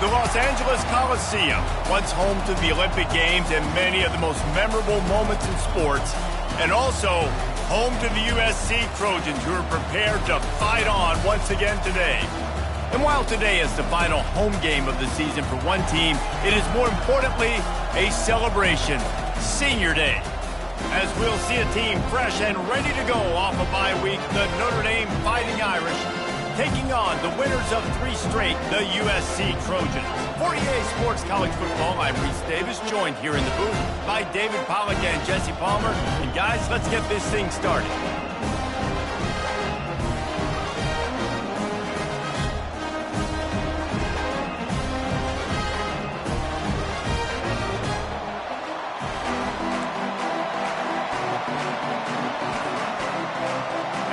The Los Angeles Coliseum, once home to the Olympic Games and many of the most memorable moments in sports, and also home to the USC Trojans, who are prepared to fight on once again today. And while today is the final home game of the season for one team, it is more importantly a celebration, Senior Day. As we'll see a team fresh and ready to go off a bye week, the Notre Dame Fighting Irish taking on the winners of 3 straight, the USC Trojans. For EA Sports College Football, I'm Reese Davis, joined here in the booth by David Pollack and Jesse Palmer. And guys, let's get this thing started.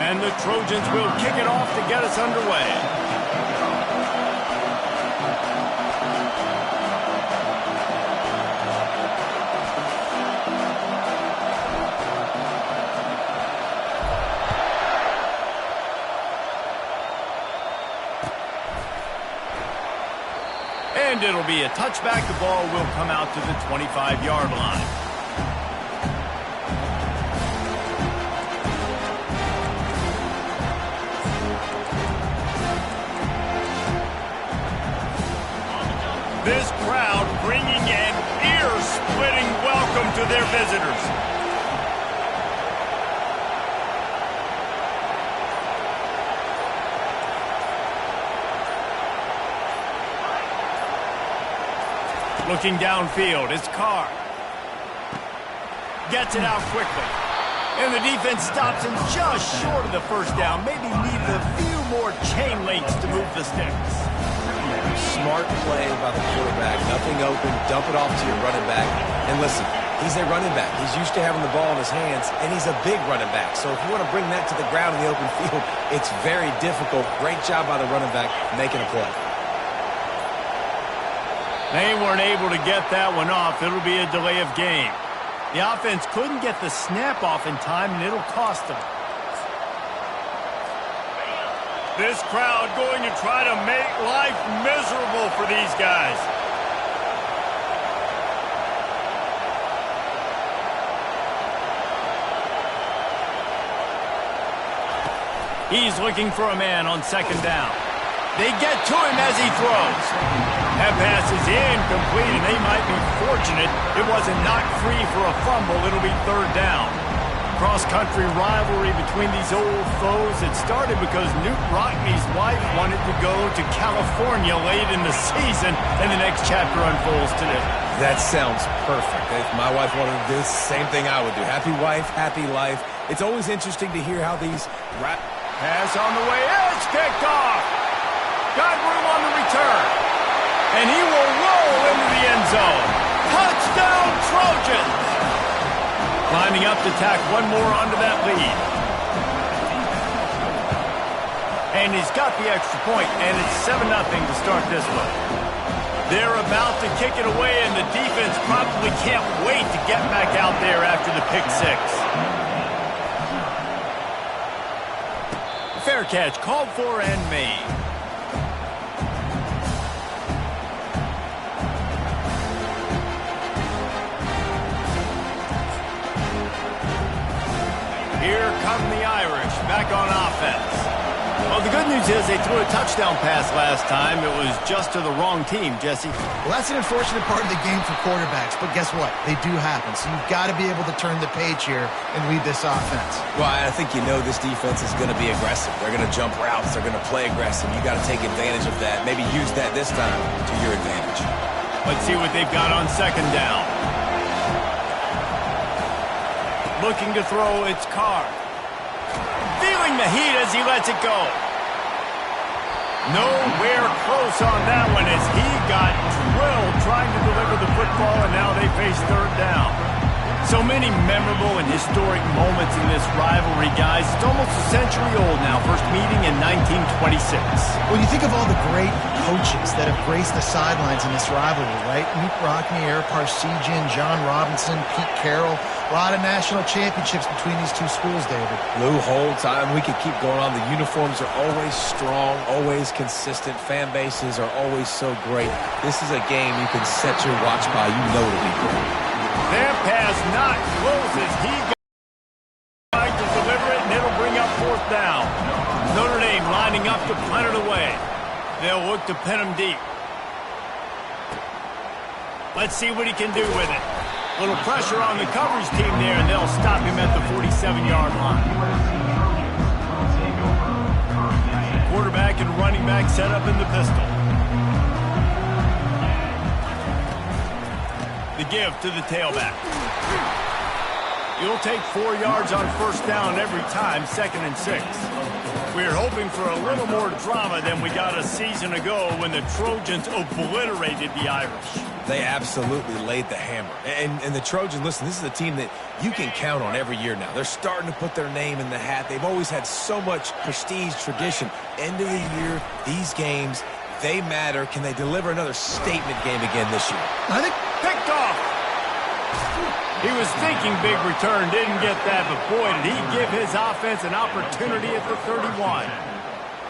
And the Trojans will kick it off to get us underway. And it'll be a touchback. The ball will come out to the 25-yard line. This crowd bringing an ear-splitting welcome to their visitors. Looking downfield, it's Carr. Gets it out quickly. And the defense stops him just short of the first down. Maybe needs a few more chain links to move the sticks. Smart play by the quarterback. Nothing open. Dump it off to your running back. And listen, he's a running back. He's used to having the ball in his hands, and he's a big running back. So if you want to bring that to the ground in the open field, it's very difficult. Great job by the running back making a play. They weren't able to get that one off. It'll be a delay of game. The offense couldn't get the snap off in time, and it'll cost them. This crowd going to try to make life miserable for these guys. He's looking for a man on second down. They get to him as he throws. That pass is incomplete, and they might be fortunate it wasn't knocked free for a fumble. It'll be third down. Cross-country rivalry between these old foes. It started because Newt Rockne's wife wanted to go to California late in the season, and the next chapter unfolds today. That sounds perfect. If my wife wanted to do the same thing I would do. Happy wife, happy life. It's always interesting to hear how these... Pass on the way. It's picked off. Got room on the return. And he will roll into the end zone. Touchdown, Trojans! Lining up to tack one more onto that lead. And he's got the extra point, and it's 7-0 to start this one. They're about to kick it away, and the defense probably can't wait to get back out there after the pick six. Fair catch called for and made. Here come the Irish, back on offense. Well, the good news is they threw a touchdown pass last time. It was just to the wrong team, Jesse. Well, that's an unfortunate part of the game for quarterbacks, but guess what? They do happen, so you've got to be able to turn the page here and lead this offense. Well, I think you know this defense is going to be aggressive. They're going to jump routes. They're going to play aggressive. You got to take advantage of that. Maybe use that this time to your advantage. Let's see what they've got on second down. Looking to throw, it's Carr. Feeling the heat as he lets it go. Nowhere close on that one as he got drilled trying to deliver the football, and now they face third down. So many memorable and historic moments in this rivalry, guys. It's almost a century old now. First meeting in 1926. Well, you think of all the great coaches that have graced the sidelines in this rivalry, right? Newt Rockne, Eric Parsegian, John Robinson, Pete Carroll. A lot of national championships between these two schools, David. Lou, whole time we could keep going on. The uniforms are always strong, always consistent. Fan bases are always so great. This is a game you can set your watch by. You know to be great. Their pass not close as he got to deliver it, and it'll bring up 4th down. Notre Dame lining up to punt it away. They'll look to pin him deep. Let's see what he can do with it. Little pressure on the coverage team there, and they'll stop him at the 47-yard line. Quarterback and running back set up in the pistol. The give to the tailback. You'll take 4 yards on 1st down every time, 2nd and 6. We're hoping for a little more drama than we got a season ago when the Trojans obliterated the Irish. They absolutely laid the hammer. And the Trojans, listen, this is a team that you can count on every year now. They're starting to put their name in the hat. They've always had so much prestige, tradition. End of the year, these games, they matter. Can they deliver another statement game again this year? I think picked off. He was thinking big return, didn't get that, but boy, did he give his offense an opportunity at the 31.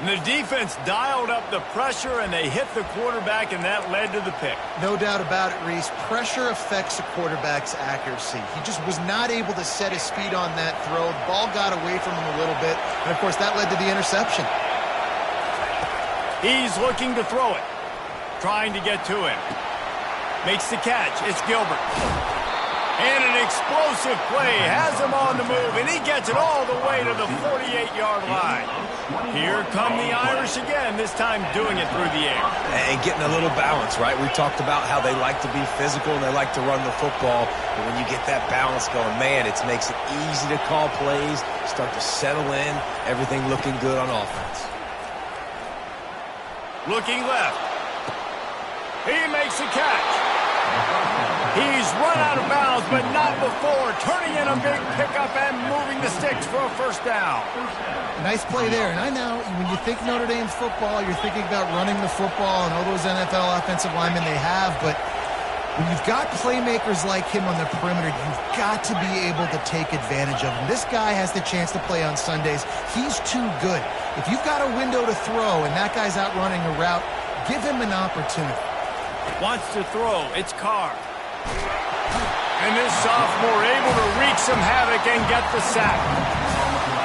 And the defense dialed up the pressure, and they hit the quarterback, and that led to the pick. no doubt about it, Reese. Pressure affects a quarterback's accuracy. He just was not able to set his feet on that throw. The ball got away from him a little bit, and, of course, that led to the interception. He's looking to throw it, trying to get to him. Makes the catch. It's Gilbert. And an explosive play has him on the move, and he gets it all the way to the 48-yard line. Here come the Irish again, this time doing it through the air. And getting a little balance, right? We talked about how they like to be physical and they like to run the football. But when you get that balance going, man, it makes it easy to call plays, start to settle in, everything looking good on offense. Looking left. He makes a catch. He's run out of bounds, but not before turning in a big pickup and moving the sticks for a 1st down. Nice play there. And I know when you think Notre Dame football, you're thinking about running the football and all those NFL offensive linemen they have. But when you've got playmakers like him on the perimeter, you've got to be able to take advantage of him. This guy has the chance to play on Sundays. He's too good. If you've got a window to throw and that guy's out running a route, give him an opportunity. Wants to throw. It's Carr. And this sophomore able to wreak some havoc and get the sack.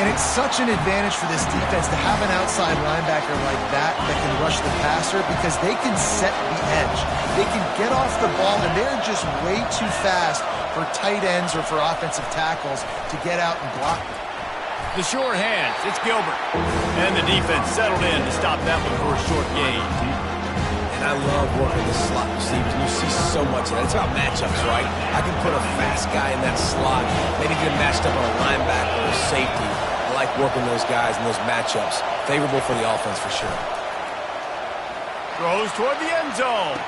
And it's such an advantage for this defense to have an outside linebacker like that can rush the passer because they can set the edge. They can get off the ball, and they're just way too fast for tight ends or for offensive tackles to get out and block them. The short hands. It's Gilbert. And the defense settled in to stop that one for a short gain. I love working the slot receivers. You see so much of that. It's about matchups, right? I can put a fast guy in that slot, maybe get him matched up on a linebacker or a safety. I like working those guys in those matchups. Favorable for the offense for sure. Throws toward the end zone.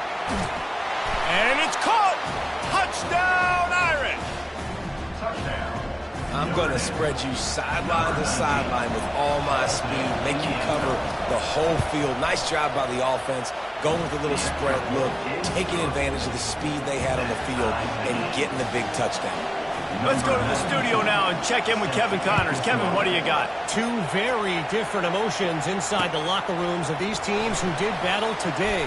And it's caught. Touchdown, Irish. Touchdown. I'm going to spread you sideline to sideline with all my speed, make you cover the whole field. Nice job by the offense, going with a little spread look, taking advantage of the speed they had on the field, and getting the big touchdown. Let's go to the studio now and check in with Kevin Connors. Kevin, what do you got? Two very different emotions inside the locker rooms of these teams who did battle today.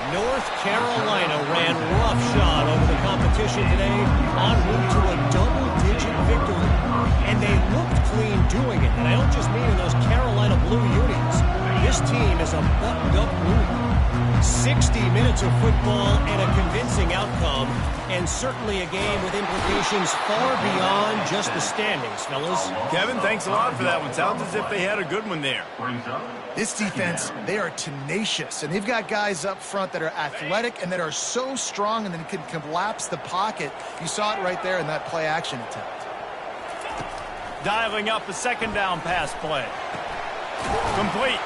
North Carolina ran roughshod over the competition today en route to a double-digit victory. And they looked clean doing it. And I don't just mean in those Carolina blue unis. This team is a buttoned-up group. 60 minutes of football and a convincing outcome. And certainly a game with implications far beyond just the standings, fellas. Kevin, thanks a lot for that one. Sounds as if they had a good one there. This defense, they are tenacious, and they've got guys up front that are athletic and that are so strong and that can collapse the pocket. You saw it right there in that play-action attempt. Dialing up a 2nd down pass play. Complete.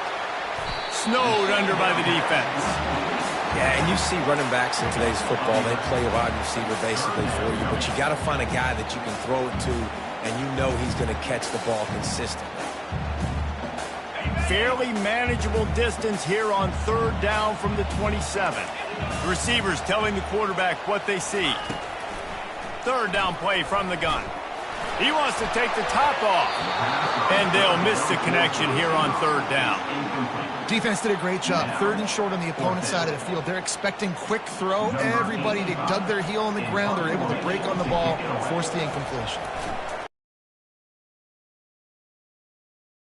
Snowed under by the defense. Yeah, and you see running backs in today's football, they play a wide receiver basically for you, but you got to find a guy that you can throw it to, and you know he's going to catch the ball consistently. Fairly manageable distance here on 3rd down from the 27. The receivers telling the quarterback what they see. Third down play from the gun. He wants to take the top off. And they'll miss the connection here on third down. Defense did a great job. Third and short on the opponent's side of the field. They're expecting quick throw. Everybody dug their heel on the ground. They're able to break on the ball and force the incompletion.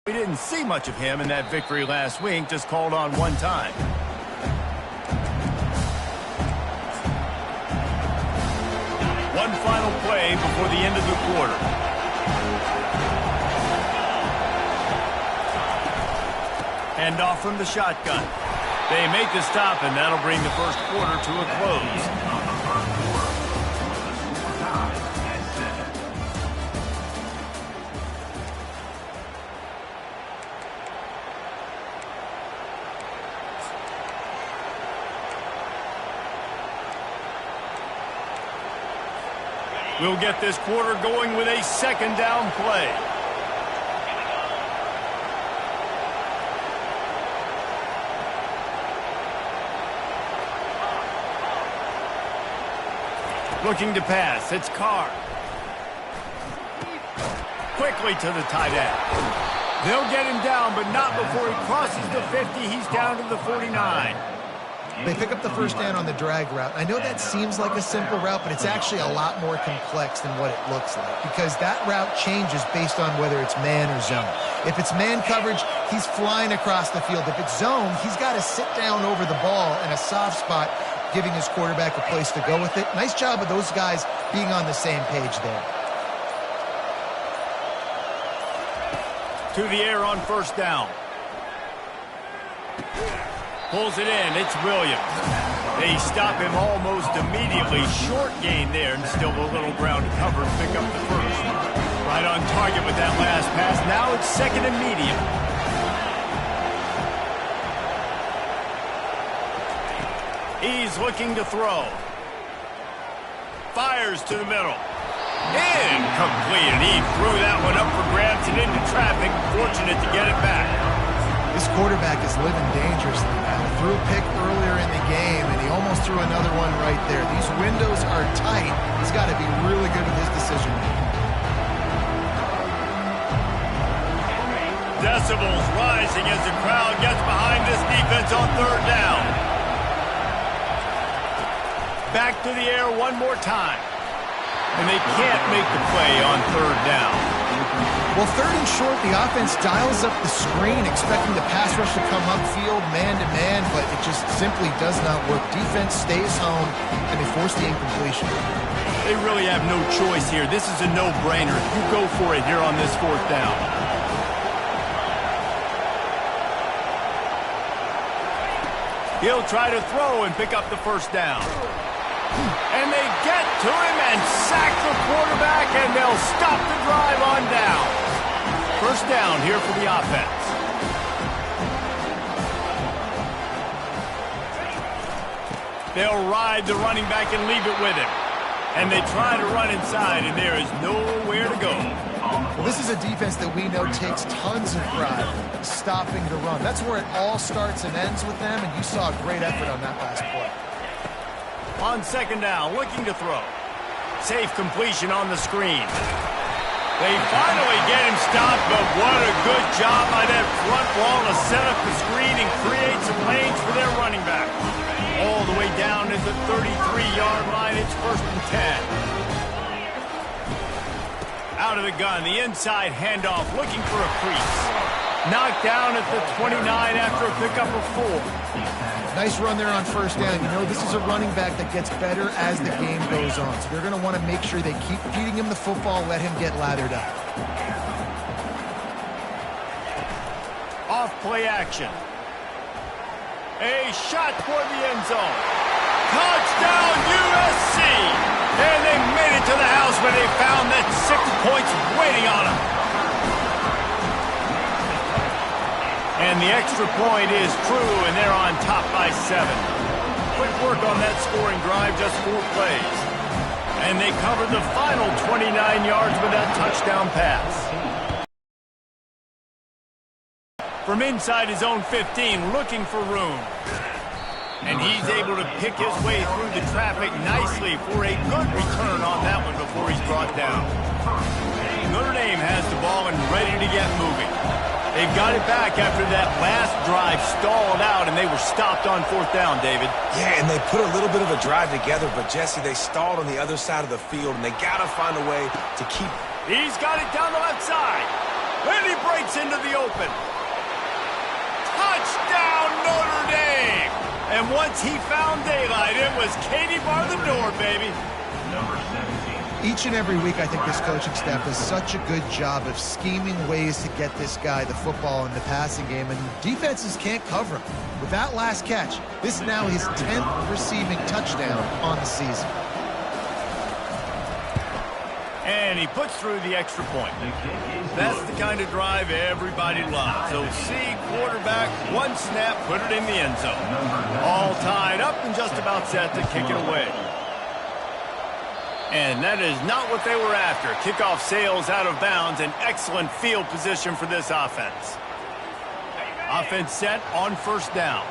We didn't see much of him in that victory last week, just called on one time. One final play before the end of the quarter. Hand off from the shotgun. They make the stop, and that'll bring the first quarter to a close. We'll get this quarter going with a second down play. Looking to pass. It's Carr. Quickly to the tight end. They'll get him down, but not before he crosses the 50. He's down to the 49. They pick up the first down on the drag route. I know that seems like a simple route, but it's actually a lot more complex than what it looks like because that route changes based on whether it's man or zone. If it's man coverage, he's flying across the field. If it's zone, he's got to sit down over the ball in a soft spot, giving his quarterback a place to go with it. Nice job of those guys being on the same page there. To the air on first down. Pulls it in. It's Williams. They stop him almost immediately. Short gain there and still a little ground to cover and pick up the first. Right on target with that last pass. Now it's second and medium. He's looking to throw. Fires to the middle. Incomplete. And he threw that one up for grabs and into traffic. Fortunate to get it back. This quarterback is living dangerously now. He threw a pick earlier in the game, and he almost threw another one right there. These windows are tight. He's got to be really good with his decision-making. Decibels rising as the crowd gets behind this defense on third down. Back to the air one more time. And they can't make the play on third down. Well, third and short, the offense dials up the screen, expecting the pass rush to come upfield, man-to-man, but it just simply does not work. Defense stays home, and they force the incompletion. They really have no choice here. This is a no-brainer. You go for it here on this fourth down. He'll try to throw and pick up the first down. And they get to him and sack the quarterback, and they'll stop the drive on down. First down here for the offense. They'll ride the running back and leave it with him. And they try to run inside, and there is nowhere to go. Well, this is a defense that we know takes tons of pride stopping the run. That's where it all starts and ends with them, and you saw a great effort on that last play. On second down, looking to throw. Safe completion on the screen. They finally get him stopped, but what a good job by that front wall to set up the screen and create some lanes for their running back. All the way down at the 33-yard line, it's first and 10. Out of the gun, the inside handoff, looking for a crease. Knocked down at the 29 after a pickup of 4. Nice run there on first down. You know, this is a running back that gets better as the game goes on. So they're going to want to make sure they keep feeding him the football, let him get lathered up. Off play action. A shot toward the end zone. Touchdown USC! And they made it to the house where they found that 6 points waiting on them. And the extra point is true, and they're on top by 7. Quick work on that scoring drive, just 4 plays. And they covered the final 29 yards with that touchdown pass. From inside his own 15, looking for room. And he's able to pick his way through the traffic nicely for a good return on that one before he's brought down. Notre Dame has the ball and ready to get moving. They've got it back after that last drive stalled out, and they were stopped on 4th down, David. Yeah, and they put a little bit of a drive together, but, Jesse, they stalled on the other side of the field, and they got to find a way to keep. He's got it down the left side, and he breaks into the open. Touchdown, Notre Dame! And once he found daylight, it was Katie bar the door, baby. Number 17. Each and every week, I think this coaching staff does such a good job of scheming ways to get this guy the football in the passing game, and defenses can't cover him. With that last catch, this is now his 10th receiving touchdown on the season. And he puts through the extra point. That's the kind of drive everybody loves. So see quarterback, one snap, put it in the end zone. All tied up and just about set to kick it away. And that is not what they were after. Kickoff sails out of bounds. An excellent field position for this offense. Offense set on 1st down.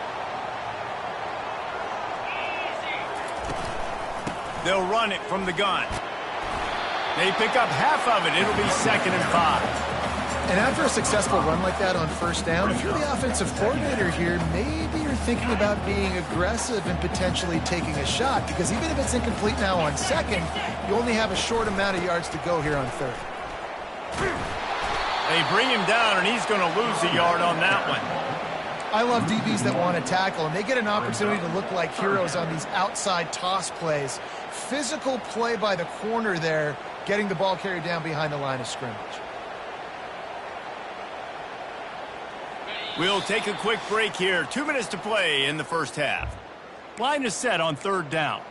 They'll run it from the gun. They pick up half of it. It'll be 2nd and 5. And after a successful run like that on 1st down, if you're the offensive coordinator here, maybe you're thinking about being aggressive and potentially taking a shot, because even if it's incomplete now on 2nd, you only have a short amount of yards to go here on 3rd. They bring him down, and he's going to lose a yard on that one. I love DBs that want to tackle, and they get an opportunity to look like heroes on these outside toss plays. Physical play by the corner there, getting the ball carried down behind the line of scrimmage. We'll take a quick break here. 2 minutes to play in the 1st half. Line is set on 3rd down.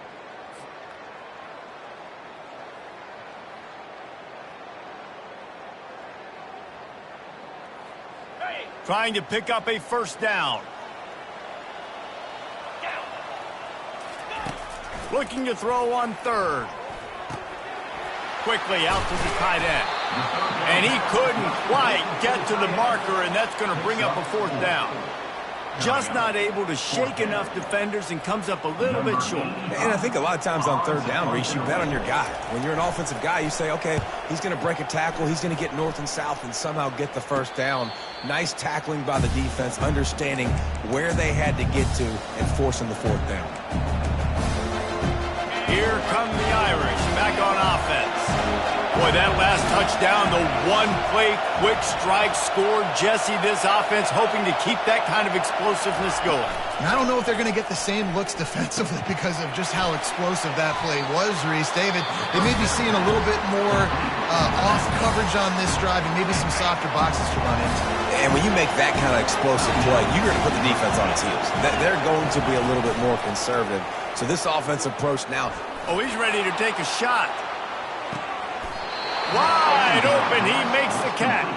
Trying to pick up a 1st down. Looking to throw on 3rd. Quickly out to the tight end. And he couldn't quite get to the marker, and that's going to bring up a 4th down. Just not able to shake enough defenders and comes up a little bit short. And I think a lot of times on 3rd down, Reese, you bet on your guy. When you're an offensive guy, you say, okay, he's going to break a tackle, he's going to get north and south and somehow get the 1st down. Nice tackling by the defense, understanding where they had to get to and forcing the 4th down. Here come the Irish back on offense. Boy, that last touchdown, the one-play quick strike scored. Jesse, this offense hoping to keep that kind of explosiveness going. And I don't know if they're going to get the same looks defensively because of just how explosive that play was, Reese. David, they may be seeing a little bit more off coverage on this drive and maybe some softer boxes to run into. And when you make that kind of explosive play, you're going to put the defense on its heels. They're going to be a little bit more conservative. So this offensive approach now. Oh, he's ready to take a shot. Wide open, he makes the catch.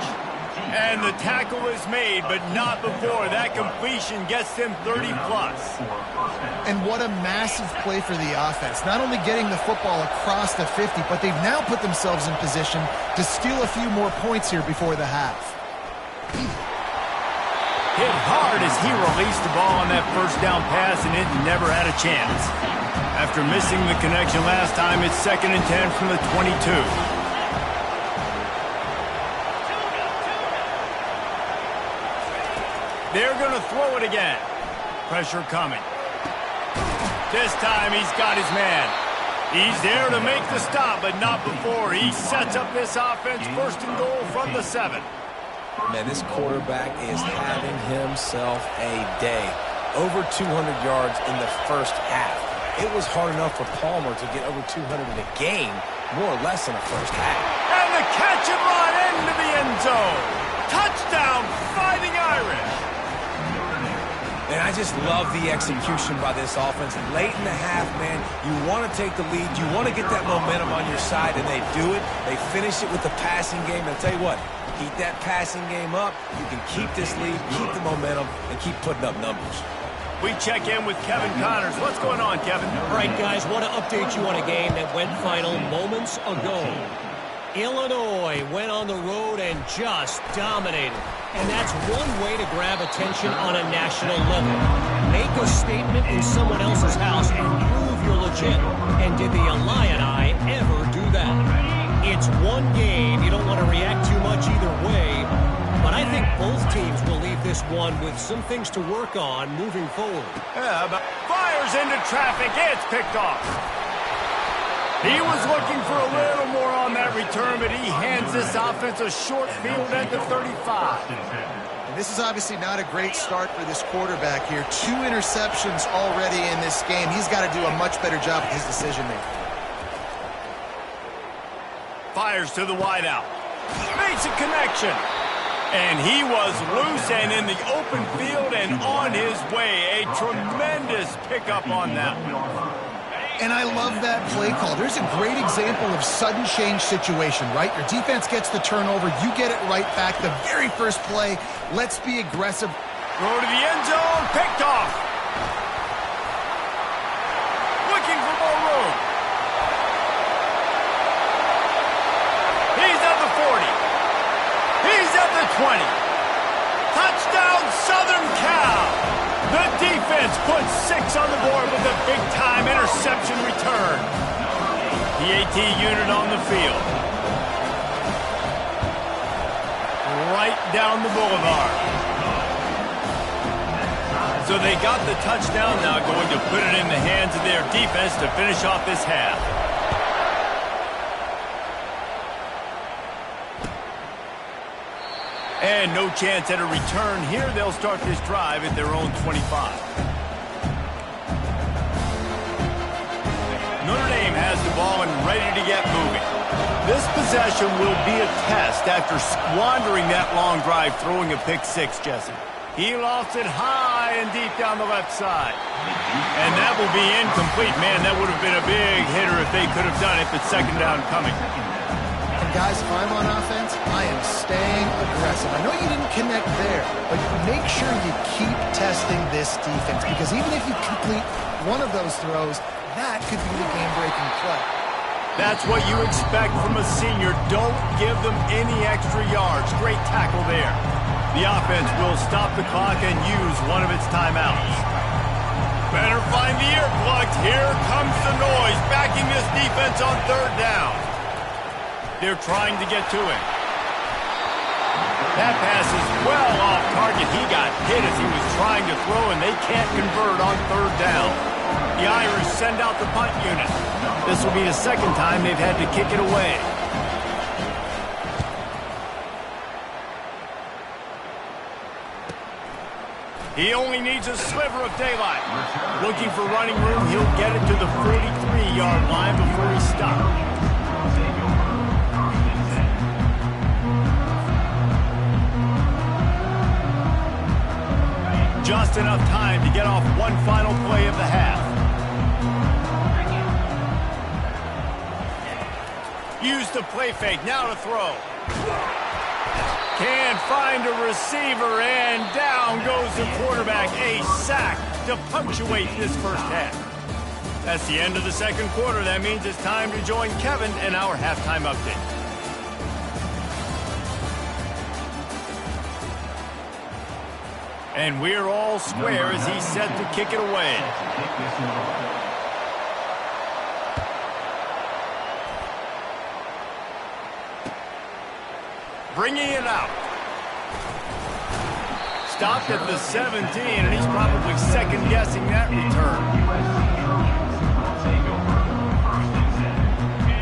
And the tackle is made, but not before. That completion gets them 30-plus. And what a massive play for the offense. Not only getting the football across the 50, but they've now put themselves in position to steal a few more points here before the half. Hit hard as he released the ball on that 1st down pass, and it never had a chance. After missing the connection last time, it's 2nd and 10 from the 22. They're going to throw it again. Pressure coming. This time he's got his man. He's there to make the stop, but not before. He sets up this offense 1st and goal from the 7. Man, this quarterback is having himself a day. Over 200 yards in the 1st half. It was hard enough for Palmer to get over 200 in a game, more or less in the 1st half. And the catch and run into the end zone. Touchdown, Fighting Irish. And I just love the execution by this offense. Late in the half, man, you want to take the lead. You want to get that momentum on your side, and they do it. They finish it with the passing game. And I'll tell you what, keep that passing game up. You can keep this lead, keep the momentum, and keep putting up numbers. We check in with Kevin Connors. What's going on, Kevin? All right, guys, want to update you on a game that went final moments ago. Illinois went on the road and just dominated. And that's one way to grab attention on a national level. Make a statement in someone else's house and prove you're legit. And did the Illini ever do that? It's one game. You don't want to react too much either way. But I think both teams will leave this one with some things to work on moving forward. Yeah, but fires into traffic. It's picked off. He was looking for a little more on that return, but he hands this offense a short field at the 35. And this is obviously not a great start for this quarterback here. 2 interceptions already in this game. He's got to do a much better job of his decision-making. Fires to the wideout. Makes a connection. And he was loose and in the open field and on his way. A tremendous pickup on that one. And I love that play call. There's a great example of sudden change situation, right? Your defense gets the turnover. You get it right back. The very first play, let's be aggressive. Throw to the end zone. Picked off. Looking for more room. He's at the 40. He's at the 20. Touchdown, Southern Cal. The defense puts 6 on the board with a big-time interception return. The AT unit on the field. Right down the boulevard. So they got the touchdown, now going to put it in the hands of their defense to finish off this half. And no chance at a return here. They'll start this drive at their own 25. Notre Dame has the ball and ready to get moving. This possession will be a test after squandering that long drive, throwing a pick 6, Jesse. He lost it high and deep down the left side. And that will be incomplete. Man, that would have been a big hitter if they could have done it, but second down coming. Guys, if I'm on offense, I am staying aggressive. I know you didn't connect there, but make sure you keep testing this defense, because even if you complete one of those throws, that could be the game-breaking play. That's what you expect from a senior. Don't give them any extra yards. Great tackle there. The offense will stop the clock and use one of its timeouts. Better find the earplugs. Here comes the noise, backing this defense on third down. They're trying to get to him. That pass is well off target. He got hit as he was trying to throw, and they can't convert on third down. The Irish send out the punt unit. This will be the second time they've had to kick it away. He only needs a sliver of daylight. Looking for running room, he'll get it to the 43-yard line before he stops. Just enough time to get off one final play of the half. Use the play fake, now to throw. Can't find a receiver, and down goes the quarterback. A sack to punctuate this first half. That's the end of the second quarter. That means it's time to join Kevin in our halftime update. And we're all square as he's set to kick it away. Bringing it out. Stopped at the 17, and he's probably second-guessing that return.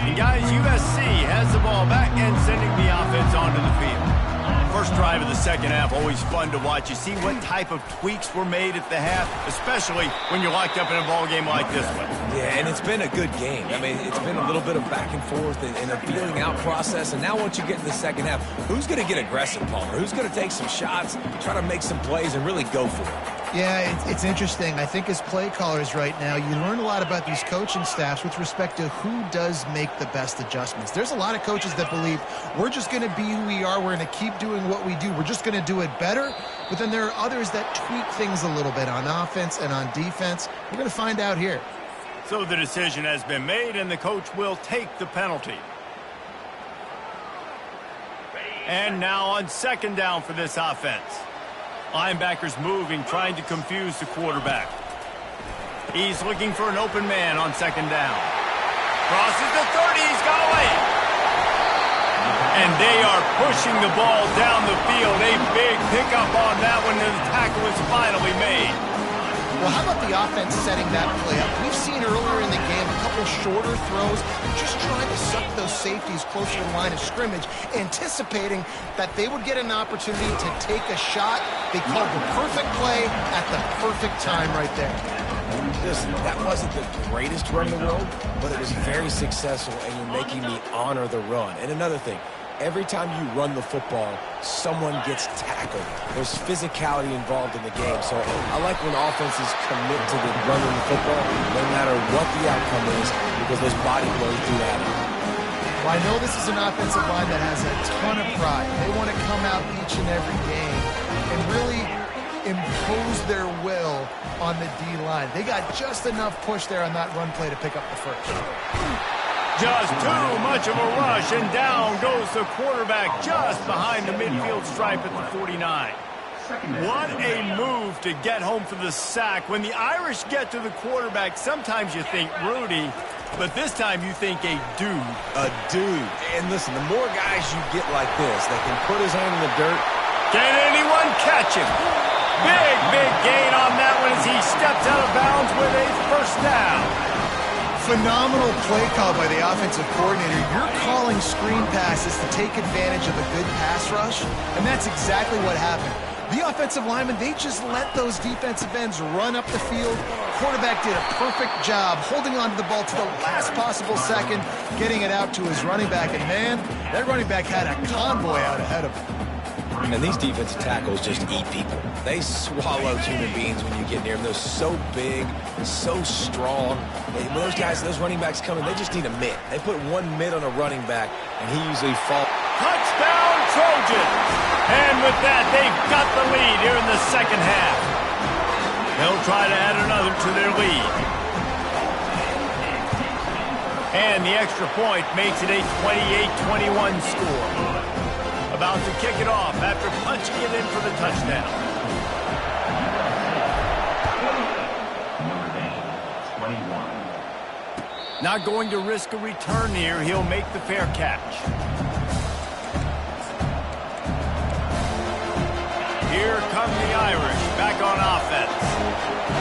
And guys, USC has the ball back and sending the offense onto the field. First drive of the second half, always fun to watch. You see what type of tweaks were made at the half, especially when you're locked up in a ball game like this one. Yeah, and it's been a good game. I mean, it's been a little bit of back and forth and a feeling out process. And now once you get in the second half, who's going to get aggressive, Palmer? Who's going to take some shots, try to make some plays, and really go for it? Yeah, it's interesting. I think as play callers right now, you learn a lot about these coaching staffs with respect to who does make the best adjustments. There's a lot of coaches that believe we're just going to be who we are. We're going to keep doing what we do. We're just going to do it better. But then there are others that tweak things a little bit on offense and on defense. We're going to find out here. So the decision has been made, and the coach will take the penalty. And now on second down for this offense. Linebackers moving, trying to confuse the quarterback. He's looking for an open man on second down. Crosses the 30, he's got away. And they are pushing the ball down the field. A big pickup on that one, and the tackle is finally made. Well, how about the offense setting that play up? We've seen earlier in the game a couple shorter throws, just trying to suck those safeties closer to the line of scrimmage, anticipating that they would get an opportunity to take a shot. They called the perfect play at the perfect time right there. Listen, that wasn't the greatest run in the world, but it was very successful, and you're making me honor the run. And another thing, every time you run the football, someone gets tackled. There's physicality involved in the game. So I like when offenses commit to the running the football, no matter what the outcome is, because those body blows do add up. Well, I know this is an offensive line that has a ton of pride. They want to come out each and every game and really impose their will on the D-line. They got just enough push there on that run play to pick up the first. Just too much of a rush, and down goes the quarterback just behind the midfield stripe at the 49. What a move to get home for the sack. When the Irish get to the quarterback, sometimes you think Rudy, but this time you think a dude. A dude. And listen, the more guys you get like this that can put his hand in the dirt. Can anyone catch him? Big gain on that one as he steps out of bounds with a first down. Phenomenal play call by the offensive coordinator. You're calling screen passes to take advantage of a good pass rush, and that's exactly what happened. The offensive linemen, they just let those defensive ends run up the field. Quarterback did a perfect job holding on to the ball to the last possible second, getting it out to his running back, and man, that running back had a convoy out ahead of him. And these defensive tackles just eat people. They swallow human beings when you get near them. They're so big and so strong. When those guys, those running backs come in, they just need a mitt. They put one mitt on a running back, and he usually falls. Touchdown, Trojans! And with that, they've got the lead here in the second half. They'll try to add another to their lead. And the extra point makes it a 28-21 score. About to kick it off after punching it in for the touchdown. Notre Dame, 21. Not going to risk a return here. He'll make the fair catch. Here come the Irish back on offense.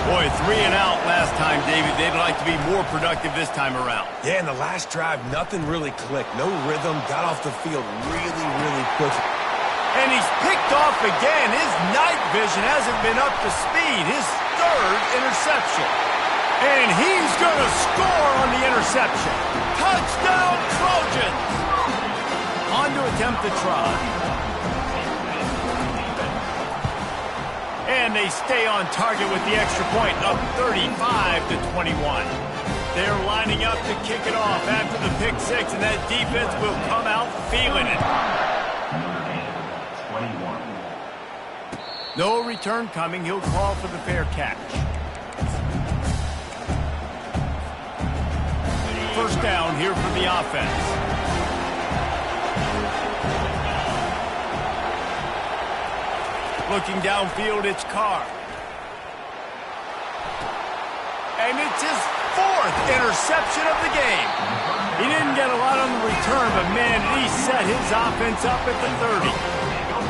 Boy, 3 and out last time, David. They'd like to be more productive this time around. Yeah, in the last drive, nothing really clicked. No rhythm, got off the field really quick. And he's picked off again. His night vision hasn't been up to speed. His third interception. And he's going to score on the interception. Touchdown, Trojans! On to attempt the try. And they stay on target with the extra point, up 35-21. They're lining up to kick it off after the pick six, and that defense will come out feeling it. No return coming. He'll call for the fair catch. First down here for the offense. Looking downfield, it's Carr. And it's his 4th interception of the game. He didn't get a lot on the return, but man, he set his offense up at the 30.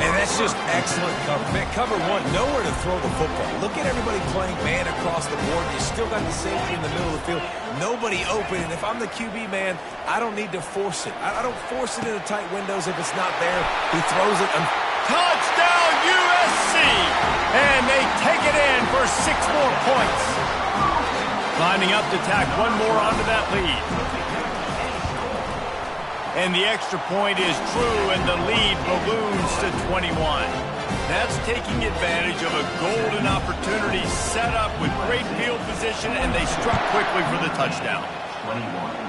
And that's just excellent cover. Man, cover one, nowhere to throw the football. Look at everybody playing man across the board. You still got the safety in the middle of the field. Nobody open. And if I'm the QB, man, I don't need to force it. I don't force it into tight windows if it's not there. He throws it. Touchdown, USC! And they take it in for 6 more points. Lining up to tack one more onto that lead. And the extra point is true, and the lead balloons to 21. That's taking advantage of a golden opportunity set up with great field position, and they struck quickly for the touchdown. 21.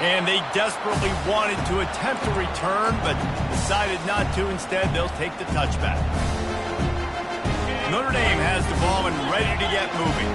And they desperately wanted to attempt a return, but decided not to. Instead, they'll take the touchback. Notre Dame has the ball and ready to get moving.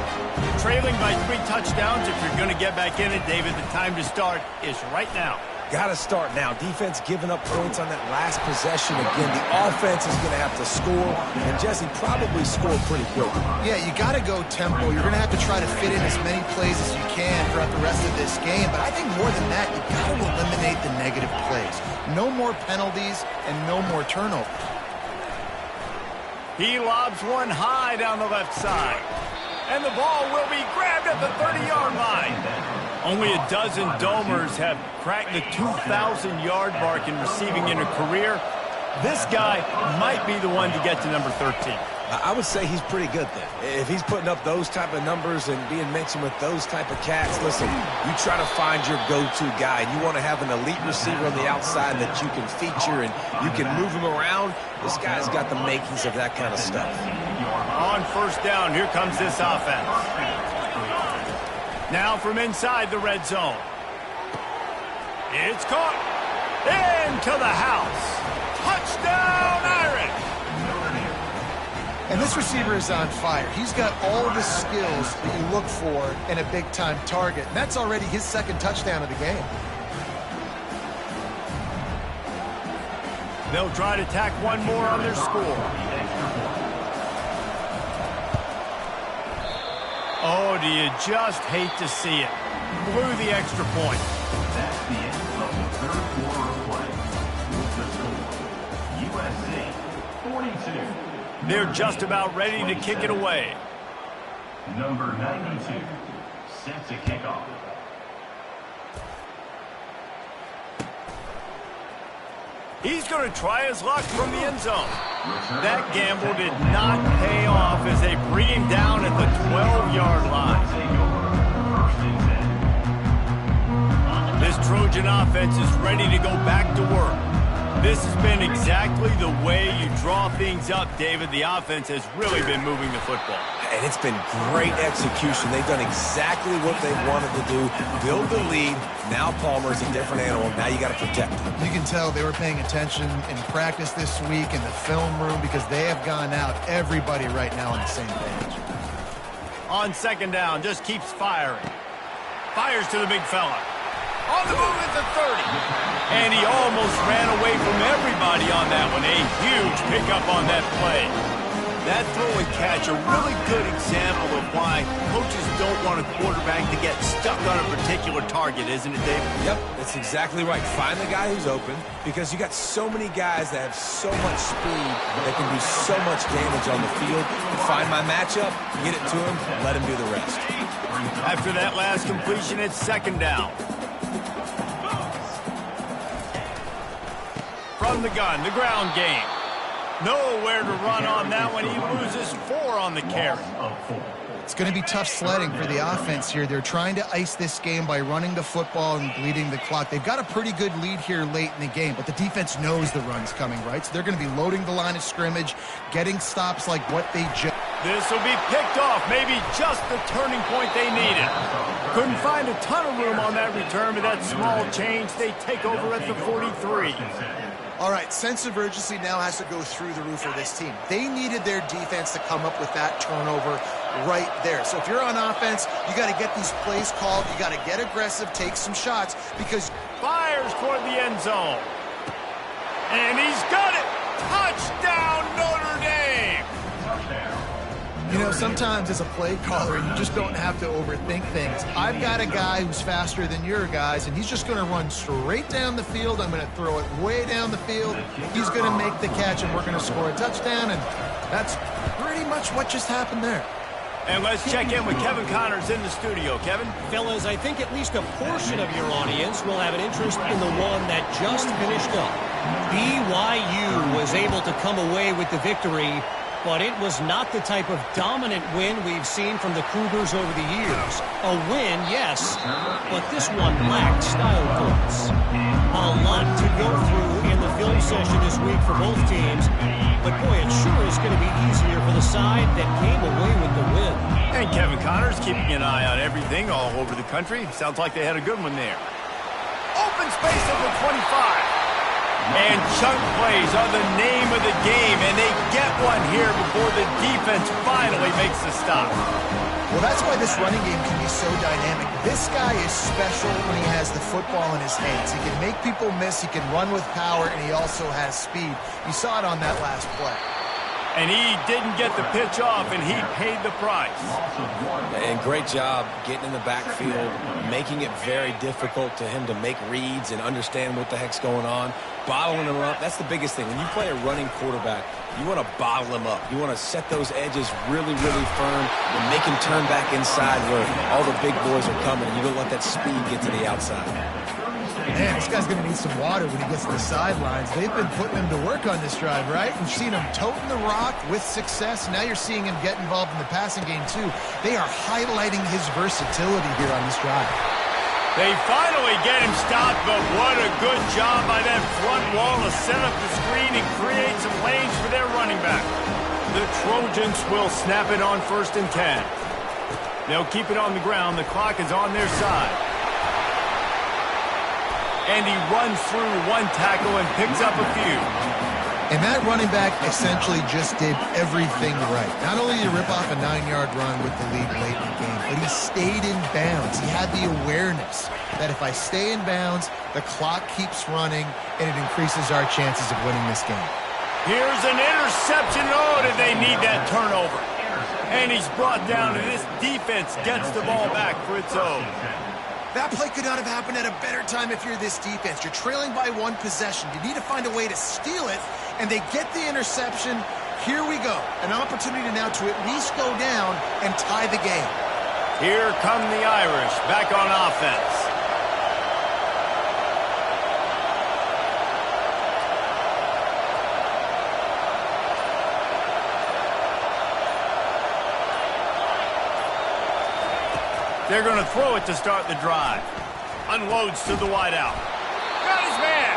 Trailing by 3 touchdowns. If you're going to get back in it, David, the time to start is right now. Got to start now. Defense giving up points on that last possession. Again, the offense is going to have to score, and Jesse probably scored pretty quick. Yeah, you got to go tempo. You're going to have to try to fit in as many plays as you can throughout the rest of this game. But I think more than that, you got to eliminate the negative plays. No more penalties and no more turnovers. He lobs one high down the left side. And the ball will be grabbed at the 30-yard line. Only a dozen Domers have cracked the 2,000-yard mark in receiving in a career. This guy might be the one to get to number 13. I would say he's pretty good then. If he's putting up those type of numbers and being mentioned with those type of cats, listen, you try to find your go-to guy. You want to have an elite receiver on the outside that you can feature and you can move him around. This guy's got the makings of that kind of stuff. On first down, here comes this offense. Now from inside the red zone. It's caught. Into the house. Touchdown, Irish. And this receiver is on fire. He's got all the skills that you look for in a big-time target. And that's already his second touchdown of the game. They'll try to tack one more on their score. Oh, do you just hate to see it? Blew the extra point. That's the end of the third quarter of play. With the score, USC 42. They're just about ready to kick it away. Number 92, set to kick off. He's going to try his luck from the end zone. That gamble did not pay off as they bring him down at the 12-yard line. This Trojan offense is ready to go back to work. This has been exactly the way you draw things up, David. The offense has really been moving the football. And it's been great execution. They've done exactly what they wanted to do. Build the lead. Now Palmer's a different animal. Now you got to protect him. You can tell they were paying attention in practice this week in the film room because they have gone out, everybody right now on the same page. On second down, just keeps firing. Fires to the big fella. On the move at the 30. And he almost ran away from everybody on that one. A huge pickup on that play. That throw and catch, a really good example of why coaches don't want a quarterback to get stuck on a particular target, isn't it, David? Yep, that's exactly right. Find the guy who's open because you got so many guys that have so much speed that can do so much damage on the field. Find my matchup, get it to him, let him do the rest. After that last completion, it's second down. From the gun, the ground game. Nowhere to run on that one. He loses 4 on the carry. It's going to be tough sledding for the offense here. They're trying to ice this game by running the football and bleeding the clock. They've got a pretty good lead here late in the game, but the defense knows the run's coming, right? So they're going to be loading the line of scrimmage, getting stops like what they just... This will be picked off. Maybe just the turning point they needed. Couldn't find a ton of room on that return, but that small change, they take over at the 43. All right, sense of urgency now has to go through the roof for this team. They needed their defense to come up with that turnover right there. So if you're on offense, you got to get these plays called. You got to get aggressive, take some shots, because... Fires toward the end zone. And he's got it. Touchdown, Notre Dame. You know, sometimes as a play caller, you just don't have to overthink things. I've got a guy who's faster than your guys, and he's just going to run straight down the field. I'm going to throw it way down the field. He's going to make the catch, and we're going to score a touchdown, and that's pretty much what just happened there. And let's check in with Kevin Connors in the studio. Kevin? Fellas, I think at least a portion of your audience will have an interest in the one that just finished up. BYU was able to come away with the victory, but it was not the type of dominant win we've seen from the Cougars over the years. A win, yes, but this one lacked style points. A lot to go through in the film session this week for both teams, but boy, it sure is going to be easier for the side that came away with the win. And Kevin Connors keeping an eye on everything all over the country. Sounds like they had a good one there. Open space at the 25. And chunk plays are the name of the game, and they get one here before the defense finally makes the stop. Well, that's why this running game can be so dynamic. This guy is special when he has the football in his hands. He can make people miss, he can run with power, and he also has speed. You saw it on that last play. And he didn't get the pitch off, and he paid the price. And great job getting in the backfield, making it very difficult to him to make reads and understand what the heck's going on, bottling him up. That's the biggest thing. When you play a running quarterback, you want to bottle him up. You want to set those edges really, really firm and make him turn back inside where all the big boys are coming. You don't let that speed get to the outside. Man, this guy's going to need some water when he gets to the sidelines. They've been putting him to work on this drive, right? We've seen him toting the rock with success. Now you're seeing him get involved in the passing game, too. They are highlighting his versatility here on this drive. They finally get him stopped, but what a good job by that front wall to set up the screen and create some lanes for their running back. The Trojans will snap it on 1st and 10. They'll keep it on the ground. The clock is on their side. And he runs through one tackle and picks up a few. And that running back essentially just did everything right. Not only did he rip off a 9-yard run with the lead late in the game, but he stayed in bounds. He had the awareness that if I stay in bounds, the clock keeps running, and it increases our chances of winning this game. Here's an interception. Oh, did they need that turnover? And he's brought down, and this defense gets the ball back for its own. That play could not have happened at a better time if you're this defense. You're trailing by one possession. You need to find a way to steal it, and they get the interception. Here we go. An opportunity now to at least go down and tie the game. Here come the Irish back on offense. They're going to throw it to start the drive. Unloads to the wideout. Got his man.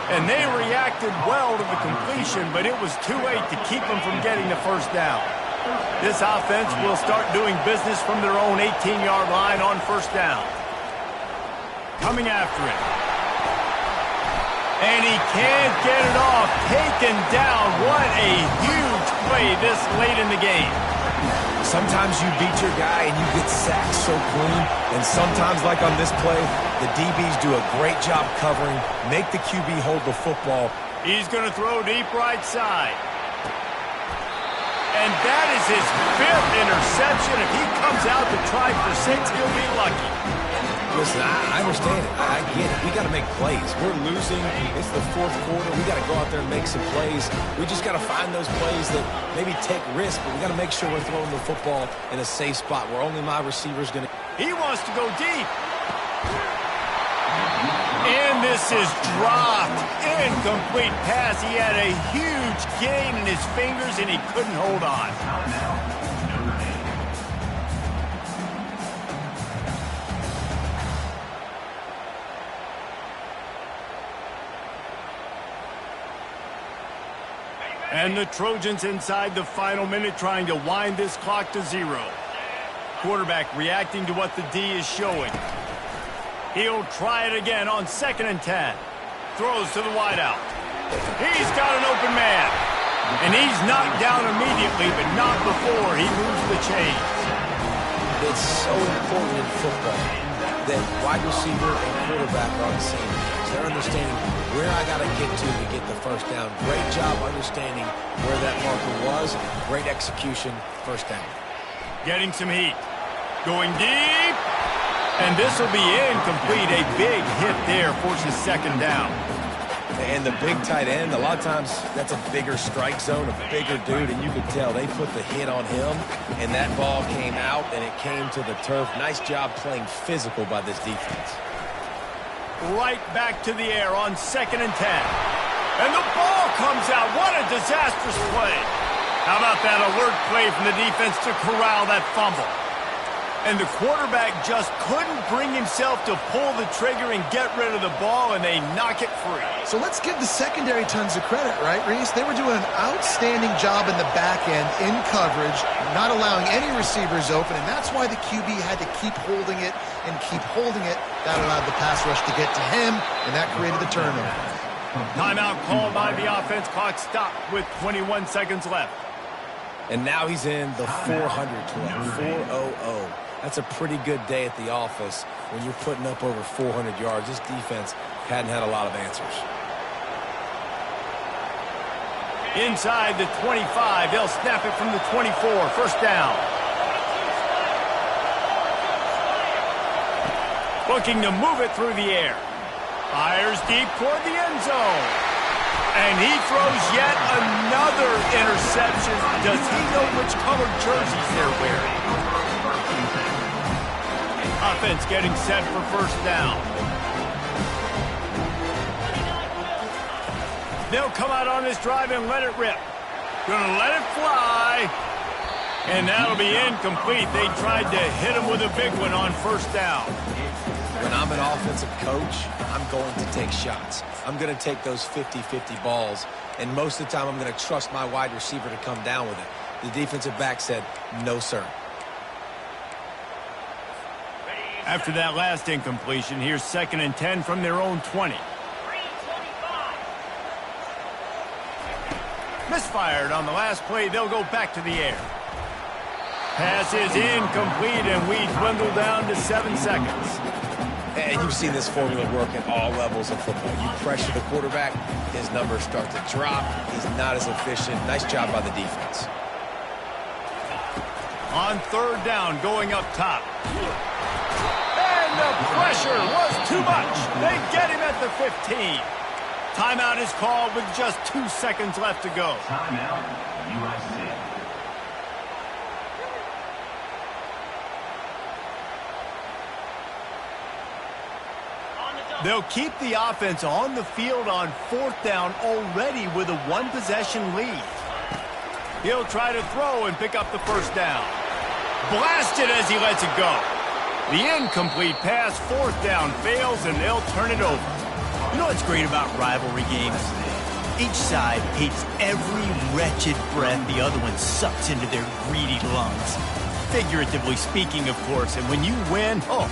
And they reacted well to the completion, but it was too late to keep them from getting the first down. This offense will start doing business from their own 18-yard line on 1st down. Coming after it. And he can't get it off. Taken down. What a huge play this late in the game. Sometimes you beat your guy and you get sacked so clean, and sometimes, like on this play, the DBs do a great job covering, make the QB hold the football. He's going to throw deep right side. And that is his 5th interception. If he comes out to try for 6, he'll be lucky. Listen, I understand it. I get it. We got to make plays. We're losing. It's the 4th quarter. We got to go out there and make some plays. We just got to find those plays that maybe take risks, but we got to make sure we're throwing the football in a safe spot where only my receiver's going to. He wants to go deep. And this is dropped. Incomplete pass. He had a huge gain in his fingers, and he couldn't hold on. And the Trojans inside the final minute trying to wind this clock to 0. Quarterback reacting to what the D is showing. He'll try it again on 2nd and 10. Throws to the wideout. He's got an open man. And he's knocked down immediately, but not before he moves the chains. It's so important in football that wide receiver and quarterback are on the same page. They're understanding where I got to get the first down. Great job understanding where that marker was. Great execution, 1st down. Getting some heat. Going deep. And this will be incomplete. A big hit there forces 2nd down. And the big tight end, a lot of times that's a bigger strike zone, a bigger dude, and you could tell they put the hit on him, and that ball came out, and it came to the turf. Nice job playing physical by this defense. Right back to the air on 2nd and 10. And the ball comes out. What a disastrous play. How about that alert play from the defense to corral that fumble? And the quarterback just couldn't bring himself to pull the trigger and get rid of the ball, and they knock it free. So let's give the secondary tons of credit, right, Reese? They were doing an outstanding job in the back end, in coverage, not allowing any receivers open, and that's why the QB had to keep holding it and keep holding it. That allowed the pass rush to get to him, and that created the turnover. Timeout called by the offense. Clock stopped with 21 seconds left. And now he's in the 400 club, 400. That's a pretty good day at the office when you're putting up over 400 yards. This defense hadn't had a lot of answers. Inside the 25, they'll snap it from the 24. First down. Looking to move it through the air. Fires deep toward the end zone. And he throws yet another interception. Does he know which colored jerseys they're wearing? Offense getting set for first down. They'll come out on this drive and let it rip. Gonna let it fly. And that'll be incomplete. They tried to hit him with a big one on first down. When I'm an offensive coach, I'm going to take shots. I'm going to take those 50-50 balls, and most of the time I'm going to trust my wide receiver to come down with it. The defensive back said, no, sir. After that last incompletion, here's 2nd and 10 from their own 20. Misfired on the last play. They'll go back to the air. Pass is incomplete, and we dwindle down to 7 seconds. And you've seen this formula work at all levels of football. You pressure the quarterback, his numbers start to drop. He's not as efficient. Nice job by the defense. On third down, going up top. And the pressure was too much. They get him at the 15. Timeout is called with just 2 seconds left to go. Timeout, USC. They'll keep the offense on the field on 4th down already with a 1-possession lead. He'll try to throw and pick up the first down. Blasted as he lets it go. The incomplete pass, 4th down, fails, and they'll turn it over. You know what's great about rivalry games? Each side hates every wretched breath the other one sucks into their greedy lungs. Figuratively speaking, of course, and when you win, oh,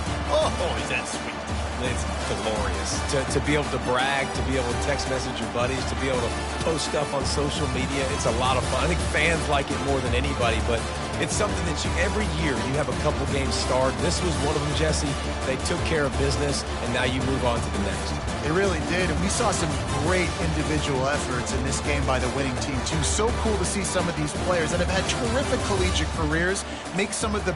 is that sweet. It's glorious. To be able to brag, to be able to text message your buddies, to be able to post stuff on social media, it's a lot of fun. I think fans like it more than anybody, but it's something that every year you have a couple games start. This was one of them, Jesse. They took care of business, and now you move on to the next. They really did, and we saw some great individual efforts in this game by the winning team, too. So cool to see some of these players that have had terrific collegiate careers make some of the